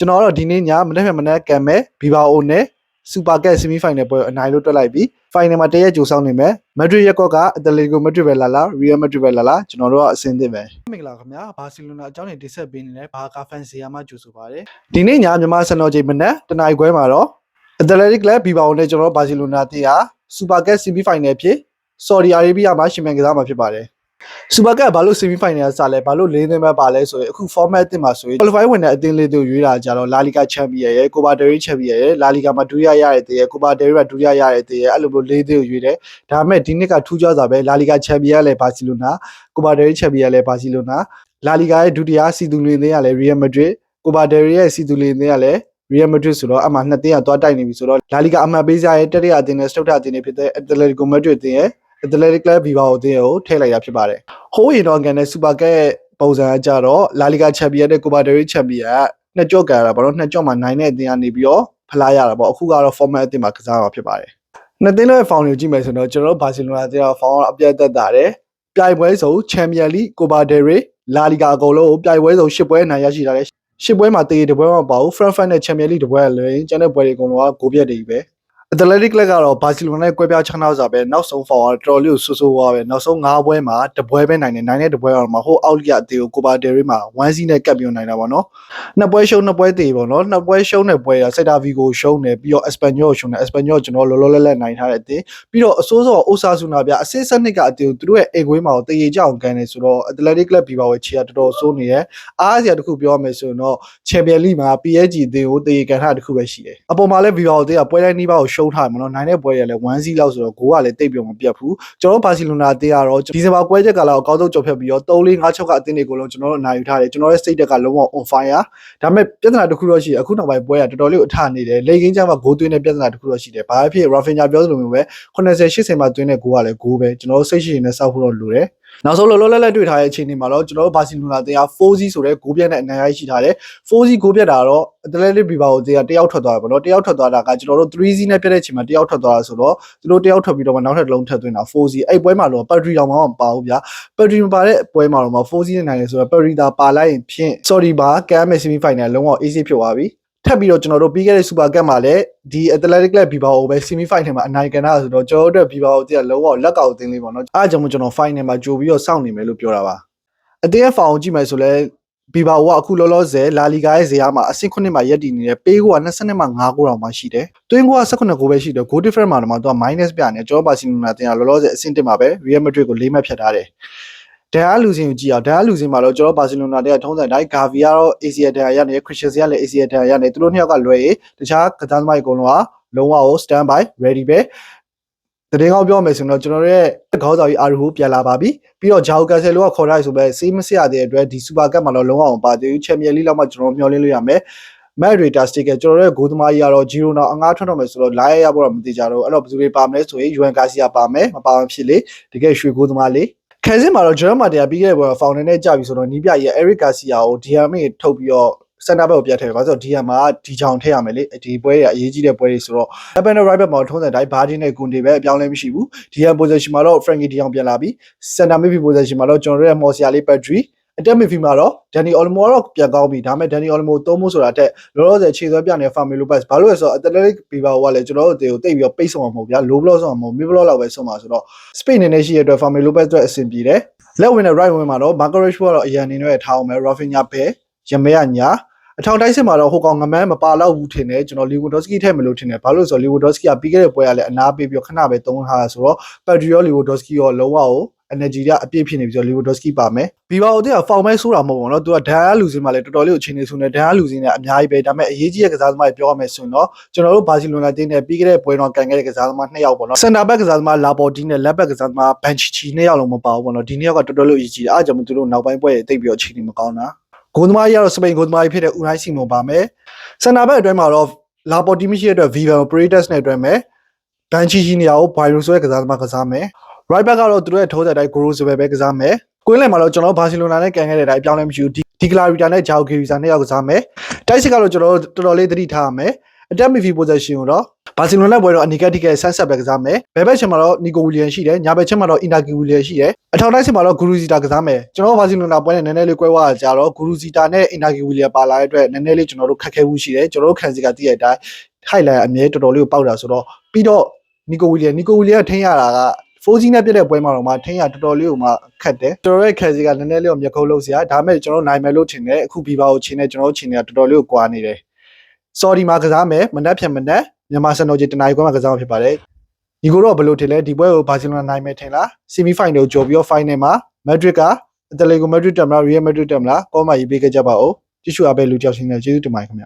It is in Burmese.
ကျွန်တော်တို့ဒီနေ့ညမနေ့မနေ့ကံမဲ့ဘီဘာအိုနဲ့စူပါကက်ဆီမီဖိုင်နယ်ပွဲအနိုင်လို့တွက်လိုက်ပြီးဖိုင်နယ်မှာတရက်ကြိုဆောင်နေမယ်မက်ဒရစ်ရက်ကော့ကအတလက်တီကိုမက်ဒရစ်ပဲလာလာရီယယ်မက်ဒရစ်ပဲလာလာကျွန်တော်တို့ကအဆင်သင့်ပဲမင်္ဂလာခင်ဗျာဘာစီလိုနာအကြောင်းတွေတင်ဆက်ပေးနေလဲဘာကာဖန်ဆီယာမှကြိုဆိုပါတယ်ဒီနေ့ညမြန်မာစံတော်ချိန်မနေ့တနင်္လာခွဲမှာတော့အတလက်တီကလပ်ဘီဘာအိုနဲ့ကျွန်တော်တို့ဘာစီလိုနာတီးဟာစူပါကက်ဆီမီဖိုင်နယ်ဖြစ်ဆော်ဒီအာရေဗျမှာရှင်မြန်ကစားမှာဖြစ်ပါတယ်စူပါကပ်ဘာလို့ဆီမီဖိုင်နယ်စလဲဘာလို့၄သင်းပဲပါလဲဆိုရင်အခု format တင်မှာဆိုရင် qualify ဝင်တဲ့အသင်းလေးတို့ရွေးတာကြတော့လာလီဂါချန်ပီယံရဲ့ကိုပါဒရီချန်ပီယံရဲ့လာလီဂါမှာဒုတိယရတဲ့တည်းရဲ့ကိုပါဒရီကဒုတိယရတဲ့တည်းရဲ့အဲ့လိုမျိုး၄သင်းကိုရွေးတယ်ဒါပေမဲ့ဒီနှစ်ကထူးခြားစွာပဲလာလီဂါချန်ပီယံလည်းဘာစီလိုနာကိုပါဒရီချန်ပီယံလည်းဘာစီလိုနာလာလီဂါရဲ့ဒုတိယစီသူလင်းသင်းကလည်းရီယယ်မက်ဒရစ်ကိုပါဒရီရဲ့စီသူလင်းသင်းကလည်းရီယယ်မက်ဒရစ်ဆိုတော့အမှနှစ်သင်းကသွားတိုက်နေပြီဆိုတော့လာလီဂါအမှတ်ပေးစားရဲ့တတိယအသင်းနဲ့စတုတ္ထအသင်းတွေဖြစ်တဲ့အက်တလက်တီကိုမက်ဒရစ်သင်းရဲ့အက်တလက်တီကလပ်ဘီဘာအိုအသင်းကိုထည့်လိုက်တာဖြစ်ပါတယ်ဟိုးရင်တော့ကန်တဲ့စူပါကက်ပုံစံအကြတော့လာလီဂါချန်ပီယံနဲ့ကိုပါဒရီချန်ပီယံနှစ်ကြော့ကန်ရတာပေါ့နော်နှစ်ကြော့မှာနိုင်တဲ့အသင်းကနေပြီးတော့ဖလားရတာပေါ့အခုကတော့ format အသင်းမှာကစားမှာဖြစ်ပါတယ်နှစ်သင်းရဲ့ဖောင်ကိုကြည့်မယ်ဆိုတော့ကျွန်တော်တို့ဘာစီလိုနာအသင်းကဖောင်ကအပြတ်သက်တာတယ်ပြိုင်ပွဲစုံချန်ပီယံလိကိုပါဒရီလာလီဂါအကုန်လုံးကိုပြိုင်ပွဲစုံ10ပွဲနိုင်ရရှိတာတယ်10ပွဲမှာတည်တပွဲမှာပါဘူး Frankfurt နဲ့ချန်ပီယံလိတပွဲလွင်ကျန်တဲ့ပွဲတွေအကုန်လုံးကဂိုးပြတ်တွေပဲအတလက်တီကလပ်ကတော့ဘာစီလိုနာနဲ့ကွဲပြားခြားနားစွာပဲနောက်ဆုံးဖောင်ကတော်တော်လေးကိုဆိုးဝါးပဲနောက်ဆုံး9ပွဲမှာတပွဲပဲနိုင်တဲ့တပွဲအောင်မှာဟိုအောက်လီကအတေကိုကိုပါဒရီမှာ1စီးနဲ့ကပ်ပြီးနိုင်တာပေါ့နော်နှစ်ပွဲရှုံးနှစ်ပွဲတည်ပေါ့နော်နှစ်ပွဲရှုံးတဲ့ပွဲကဆက်တာဗီကိုရှုံးတယ်ပြီးတော့အက်စပန်ညော့ရှုံးတယ်အက်စပန်ညော့ကျွန်တော်လောလောလတ်လတ်နိုင်ထားတဲ့အတင်းပြီးတော့အစိုးစောအိုဆာဆူနာပြအစစ်စနစ်ကအတေကိုသူတို့ရဲ့အိမ်ခွေးမှာတရေကြအောင်ကန်နေဆိုတော့အတလက်တီကလပ်ဘီဘာဝဲချီကတော်တော်ဆိုးနေတယ်အားစရာတခုပြောရမယ်ဆိုရင်တော့ချန်ပီယံလိမှာ PSG အတင်းကိုတရေကန်ထားတခုပဲရှိတယ်အပေါ်မှာလည်းဘီဘာဝဲကပွဲတိုင်းနှီးပါကိုရှုံးထားတယ်မနော်နိုင်တဲ့ပွဲရလဲ1စီးလောက်ဆိုတော့ဂိုးကလည်းတိတ်ပြုံမပြတ်ဘူးကျွန်တော်ဘာစီလိုနာအသင်းကတော့ဒီဇင်ဘာပွဲချက်ကလည်းအကောင်းဆုံးကြော်ဖြတ်ပြီးတော့3-4-5-6ကအသင်းတွေကိုလုံးကျွန်တော်တို့အနိုင်ယူထားတယ်ကျွန်တော်ရဲ့စိတ်တက်ကလုံးဝ on fire ဒါပေမဲ့ပြဿနာတစ်ခုတော့ရှိအခုနောက်ပိုင်းပွဲကတော်တော်လေးအထနေတယ်လေကင်းချမ်းမှာဂိုးသွင်းတဲ့ပြဿနာတစ်ခုတော့ရှိတယ်ဘာဖြစ် Rafinha ပြောသလိုမျိုးပဲ80-80မှာသွင်းတဲ့ဂိုးကလည်းဂိုးပဲကျွန်တော်တို့စိတ်ရှိရင်လည်းစောက်ဖို့တော့လိုတယ်နောက်ဆုံးလောလောလတ်လတ်တွေ့ထားတဲ့အချိန်တွေမှာတော့ကျွန်တော်တို့ဘာစီလိုနာအသင်းက 4C ဆိုတဲ့ဂိုးပြတ်နဲ့အနိုင်ရရှိထားတယ် 4C ဂိုးပြတ်တာတော့အတလက်တီဘီဘာကိုအသင်းကတယောက်ထွက်သွားတယ်ပေါ့နော်တယောက်ထွက်သွားတာကကျွန်တော်တို့ 3C နဲ့ပြတ်တဲ့အချိန်မှာတယောက်ထွက်သွားတာဆိုတော့သူတို့တယောက်ထွက်ပြီးတော့မှနောက်ထပ်တစ်လုံးထပ်သွင်းတာ 4C အဲ့ပွဲမှာတော့ပတ်ထရီအောင်မပါဘူးဗျာပတ်ထရီမပါတဲ့ပွဲမှာတော့ 4C နဲ့နိုင်တယ်ဆိုတော့ပတ်ထရီသာပါလိုက်ရင်ဖြင့် sorry ပါကမ်းမယ်ဆီမီဖိုင်နယ်လုံးဝ easy ဖြစ်သွားပြီထပ်ပြီးတော့ကျွန်တော်တို့ပြီးခဲ့တဲ့စူပါကပ်မှာလည်းဒီအက်တလက်တီကလပ်ဘီဘာအိုပဲဆီမီဖိုင်နယ်မှာအနိုင်ကန်တာဆိုတော့ကျွန်တော်တို့ဘီဘာအိုတည်းကလုံးဝလက်ကောက်အသင်းလေးပေါ့နော်အားကြောင့်ကျွန်တော်ဖိုင်နယ်မှာကြိုပြီးတော့စောင့်နေမယ်လို့ပြောတာပါအသင်းရဲ့ဖောင်ကိုကြည့်မယ်ဆိုလဲဘီဘာအိုကအခုလောလောဆယ်လာလီဂါရဲ့ဇယားမှာအဆင့်9မှာရပ်တည်နေတယ်ပေးကိုက20မှာ5ကိုတောင်မှရှိတယ်တွင်းကိုက18ကိုပဲရှိတယ် goal difference မှာတော့သူက minus ပြနေကျွန်တော်ဘာစီလိုနာတင်ကလောလောဆယ်အဆင့်1မှာပဲ Real Madrid ကို4မှတ်ဖြတ်ထားတယ်ဒန်အားလူစင်ကိုကြည့်အောင်ဒန်အားလူစင်မှာတော့ကျွန်တော်ဘာစီလိုနာတဲ့ထုံးစံတိုင်းဂါဗီကတော့ ACL ဒန်ရနေခရစ်စတန်စီကလည်း ACL ဒန်ရနေသူတို့နှစ်ယောက်ကလွယ်တခြားကစားသမားတွေအကုန်လုံးကလုံးဝကို stand by ready ပဲတရင်ကောင်းပြောမယ်ဆိုတော့ကျွန်တော်ရဲ့ခေါင်းဆောင်ကြီးအာရူဟိုပြန်လာပါပြီပြီးတော့ဂျာအိုကန်ဆယ်လိုကခေါ်ထားရဆိုပဲစေးမစရတဲ့အတွက်ဒီစူပါကပ်မှာတော့လုံးဝအောင်ပါသေးဘူးချန်ပီယံလိလောက်မှကျွန်တော်မျှော်လင့်လို့ရမယ်မက်ရီတာစတစ်ကကျွန်တော်ရဲ့ဂိုးသမားကြီးကတော့ဂျီရိုနာအငှားထွက်တော့မယ်ဆိုတော့လာရဖို့တော့မသိကြတော့အဲ့တော့ဘယ်သူတွေပါမလဲဆိုရင်ယူအန်ကာစီယာပါမယ်မပါမဖြစ်လေတကယ်ရွှေဂိုးသမားလေးခဲစင်းမှာတော့ဂျော်မာတင်ကပြီးခဲ့တဲ့ပွဲဖောင်နယ်နဲ့ကြာပြီဆိုတော့နီးပြကြီးအဲရစ်ကာစီယာကို DM ထုတ်ပြီးတော့စင်တာဘက်ကိုပြတ်ထည့်ပါဆိုတော့ DM မှာဒီချောင်ထည့်ရမယ်လေဒီပွဲတွေအရေးကြီးတဲ့ပွဲတွေဆိုတော့ Left and right back မှာထုံးစံတိုင်းဘာဒီနဲ့ကွန်တီပဲအပြောင်းလဲမရှိဘူး DM position မှာတော့ Frankie De Jong ပြန်လာပြီ Center midfield position မှာတော့ကျွန်တော်တို့ရဲ့မော်ဆီယာလေး Pedri အတက် midfield မှာတော့ Dani Olmo တော့ပြန်ကောင်းပြီဒါပေမဲ့ Dani Olmo သုံးဖို့ဆိုတာတက်လောလောဆယ်ခြေစွဲပြနေတဲ့ Fermin Lopez ဘာလို့လဲဆိုတော့ Athletic Bilbao ကလည်းကျွန်တော်တို့အတေကိုတိတ်ပြီးတော့ပိတ်ဆုံးမှာမဟုတ်ဗျာ low block ဆုံးမှာမဟုတ် mid block လောက်ပဲဆုံးမှာဆိုတော့ Spain နေနေရှိရတဲ့အတွက် Fermin Lopez အတွက်အဆင်ပြေတယ်လက်ဝင်တဲ့ right wing မှာတော့ Marco Rashford ကတော့အရန်နေနဲ့ထားအောင်မယ် Rafinha ပဲရမဲရညာအထောင်တိုင်းစစ်မှာတော့ဟိုကောင်ငမန်းမပါတော့ဘူးထင်တယ်ကျွန်တော်လီဝဒိုစကီထည့်မလို့ထင်တယ်ဘာလို့ဆိုတော့လီဝဒိုစကီကပြီးခဲ့တဲ့ပွဲကလည်းအနာပေးပြီးခဏပဲသုံးထားတာဆိုတော့ပတ်ဒရီယောလီဝဒိုစကီရောလုံးဝကို energy ကအပြည့်ဖြစ်နေပြီးတော့လီဝဒိုစကီပါမယ်ဘီဘာအိုတဲ့ကဖောင်မဲဆိုးတာမဟုတ်ဘူးเนาะသူကဒန်အားလူစင်းမှာလည်းတော်တော်လေးကိုအချိန်နေဆိုနေဒန်အားလူစင်းနဲ့အများကြီးပဲဒါပေမဲ့အရေးကြီးတဲ့ကစားသမားတွေပြောရမယ်ဆိုရင်တော့ကျွန်တော်တို့ဘာစီလိုနာတင်းနဲ့ပြီးခဲ့တဲ့ပွဲတော့ကန်ခဲ့တဲ့ကစားသမား2ယောက်ပေါ့เนาะစင်တာဘက်ကစားသမားလာပေါ်တီနဲ့လက်ဘက်ကစားသမားဘန်ချီချီ2ယောက်လုံးမပါဘူးပေါ့เนาะဒီ2ယောက်ကတော်တော်လေးအရေးကြီးတယ်အားကြောင့်သူတို့နောက်ပိုင်းပွဲတွေတိတ်ပြီးတော့အချိန်နေမကောင်းတာဂိုးသမားကြီးကတော့စပိန်ဂိုးသမားကြီးဖြစ်တဲ့ဦးနိုင်စီမွန်ပါမယ်စင်တာဘက်အတွင်းမှာတော့လာပေါ်တီမရှိတဲ့အတွက် Vivan Paredes နဲ့အတွင်းမယ်ဘန်ချီချီနေရာကိုဘိုင်ရိုဆိုရဲ့ကစားသမားကစားမယ် right back ကတော့သူတို့ရဲ့ထိုးတဲ့တိုင်းဂိုရိုဆိုပဲကစားမယ်ကွင်းလယ်မှာတော့ကျွန်တော်ဘာစီလိုနာနဲ့ကန်ခဲ့တဲ့အတိုင်းအပြောင်းလဲမရှိဘူးဒီကလာရီတာနဲ့ဂျာအိုဂီရီစာ2ယောက်ကစားမယ်တိုက်စစ်ကတော့ကျွန်တော်တော်တော်လေးသတိထားရမယ် attack midfield position ကိုတော့ဘာစီလိုနာပွဲတော့အနီကက်တီကယ်ဆန်းဆက်ပဲကစားမယ်ဘယ်ဘက်ချက်မှာတော့နီကိုဝီလီယန်ရှိတယ်ညာဘက်ချက်မှာတော့အင်တာဂီဝီလီယန်ရှိတယ်အထောက်တိုင်းချက်မှာတော့ဂူရူစီတာကစားမယ်ကျွန်တော်ဘာစီလိုနာပွဲနဲ့နည်းနည်းလေးကွဲသွားတာကြတော့ဂူရူစီတာနဲ့အင်တာဂီဝီလီယန်ပါလာတဲ့အတွက်နည်းနည်းလေးကျွန်တော်တို့ခက်ခဲမှုရှိတယ်ကျွန်တော်တို့ခံစီကတည့်ရတဲ့အတိုင်း highlight အမြဲတော်တော်လေးကိုပေါက်တာဆိုတော့ပြီးတော့နီကိုဝီလီယန်ထင်းရတာက4G နဲ့ပြည့်တဲ့ပွဲမှာတော့မှထင်းရတော်တော်လေးကိုမှခက်တယ်ကျွန်တော်ရဲ့ခံစီကနည်းနည်းလေးကိုမျက်ခုံးလုံးစရာဒါပေမဲ့ကျွန်တော်နိုင်မယ်လို့ထင်တယ်အခုဘီဘာကိုချင်းနေကျွန်တော်ချင်းနေတော်တော်လေးကိုကွာနေတယ်ဆော်ဒီမှာကစားမယ်မနက်ဖြန်မြန်မာစံတော်ကြီးတနင်္ဂနွေခွဲမှာကစားမှာဖြစ်ပါတယ်ဒီကိုတော့ဘယ်လိုထင်လဲဒီပွဲကိုဘာစီလိုနာနိုင်မယ်ထင်လားဆီမီဖိုင်နယ်ကိုကျော်ပြီးတော့ဖိုင်နယ်မှာမက်ဒရစ်ကအတလက်ကိုမက်ဒရစ်တက်မလားရီယယ်မက်ဒရစ်တက်မလားကောမှာရေးပေးခဲ့ကြပါဦးကြည့်ရှုအားပေးလူကြောက်ရှင်နဲ့ကျေးဇူးတင်ပါတယ်ခင်ဗျ